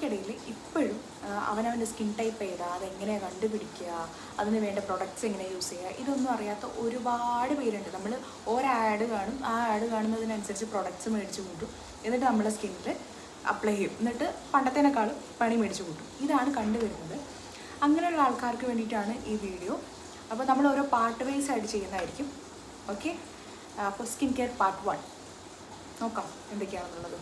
നമുക്കിടയിൽ ഇപ്പോഴും അവനവൻ്റെ സ്കിൻ ടൈപ്പ് ഏതാ, അതെങ്ങനെയാണ് കണ്ടുപിടിക്കുക, അതിന് വേണ്ട പ്രൊഡക്ട്സ് എങ്ങനെ യൂസ് ചെയ്യുക, ഇതൊന്നും അറിയാത്ത ഒരുപാട് പേരുണ്ട്. നമ്മൾ ഒരാഡ് കാണും, ആ ആഡ് കാണുന്നതിനനുസരിച്ച് പ്രൊഡക്ട്സ് മേടിച്ച് കൂട്ടും, എന്നിട്ട് നമ്മുടെ സ്കിന്നിൽ അപ്ലൈ ചെയ്യും, എന്നിട്ട് പണ്ടത്തേനേക്കാളും പണി മേടിച്ച് കൂട്ടും. ഇതാണ് കണ്ടുവരുന്നത്. അങ്ങനെയുള്ള ആൾക്കാർക്ക് വേണ്ടിയിട്ടാണ് ഈ വീഡിയോ. അപ്പോൾ നമ്മൾ ഓരോ പാർട്ട് വൈസ് ആയിട്ട് ചെയ്യുന്നതായിരിക്കും. ഓക്കെ, അപ്പോൾ സ്കിൻ കെയർ പാർട്ട് 1 നോക്കാം എന്തൊക്കെയാണെന്നുള്ളത്.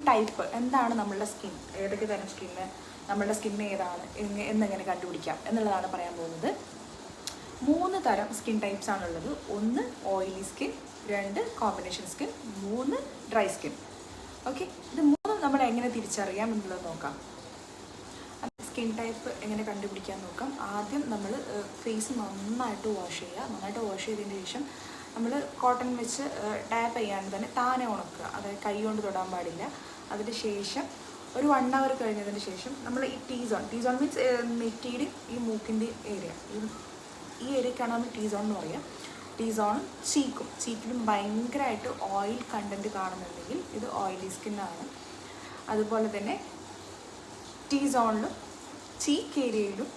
ടൈപ്പ് എന്താണ്, നമ്മളുടെ സ്കിൻ ഏതൊക്കെ തരം സ്കിന്ന്, നമ്മളുടെ സ്കിന്ന് ഏതാണ് എന്നെങ്ങനെ കണ്ടുപിടിക്കാം എന്നുള്ളതാണ് പറയാൻ പോകുന്നത്. 3 തരം സ്കിൻ ടൈപ്സ് ആണുള്ളത്. 1 oily skin, 2 combination skin, 3 dry skin. Okay, ഇത് 3 നമ്മൾ എങ്ങനെ തിരിച്ചറിയാം എന്നുള്ളത് നോക്കാം. സ്കിൻ ടൈപ്പ് എങ്ങനെ കണ്ടുപിടിക്കാൻ നോക്കാം. ആദ്യം നമ്മൾ ഫേസ് നന്നായിട്ട് വാഷ് ചെയ്യുക. നന്നായിട്ട് വാഷ് ചെയ്തതിന് ശേഷം നമ്മൾ കോട്ടൺ വെച്ച് ടാപ്പ് ചെയ്യാണ്ട് തന്നെ താനെ ഉണക്കുക, അതായത് കൈ കൊണ്ട് തൊടാൻ പാടില്ല. അതിന് ശേഷം ഒരു 1 hour കഴിഞ്ഞതിന് ശേഷം നമ്മൾ ഈ ടീസോൺ മീൻസ് നെറ്റിയുടെ ഈ മൂക്കിൻ്റെ ഏരിയ, ഈ ഏരിയക്കാണ് നമ്മൾ ടീസോൺ എന്ന് പറയുക. ടീസോണും ചീക്കിലും ഭയങ്കരമായിട്ട് ഓയിൽ കണ്ടൻറ്റ് കാണുന്നുണ്ടെങ്കിൽ ഇത് ഓയിലി സ്കിന്നാണ്. അതുപോലെ തന്നെ ടീസോണിലും ചീക്ക് ഏരിയയിലും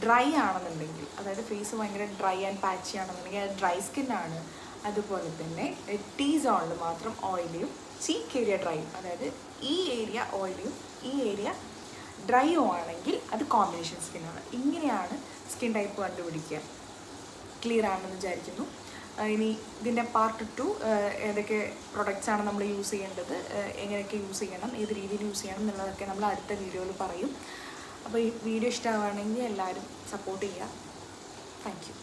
ഡ്രൈ ആണെന്നുണ്ടെങ്കിൽ, അതായത് ഫേസ് ഭയങ്കര ഡ്രൈ ആൻഡ് പാച്ചി ആണെന്നുണ്ടെങ്കിൽ അത് ഡ്രൈ സ്കിന്നാണ്. അതുപോലെ തന്നെ ടീസോണിൽ മാത്രം ഓയിലിയും ചീക്ക് ഏരിയ ഡ്രൈയും, അതായത് ഈ ഏരിയ ഓയിലിയും ഈ ഏരിയ ഡ്രൈയും ആണെങ്കിൽ അത് കോമ്പിനേഷൻ സ്കിന്നാണ്. ഇങ്ങനെയാണ് സ്കിൻ ടൈപ്പ് കണ്ടുപിടിക്കുക. ക്ലിയർ ആണെന്ന് വിചാരിക്കുന്നു. ഇനി ഇതിൻ്റെ പാർട്ട് 2 ഏതൊക്കെ പ്രൊഡക്ട്സ് ആണ് നമ്മൾ യൂസ് ചെയ്യേണ്ടത്, എങ്ങനെയൊക്കെ യൂസ് ചെയ്യണം, ഏത് രീതിയിൽ യൂസ് ചെയ്യണം എന്നുള്ളതൊക്കെ നമ്മൾ അടുത്ത വീഡിയോയിൽ പറയും. അപ്പോൾ ഈ വീഡിയോ ഇഷ്ടമാവുകയാണെങ്കിൽ എല്ലാവരും സപ്പോർട്ട് ചെയ്യുക. Thank you.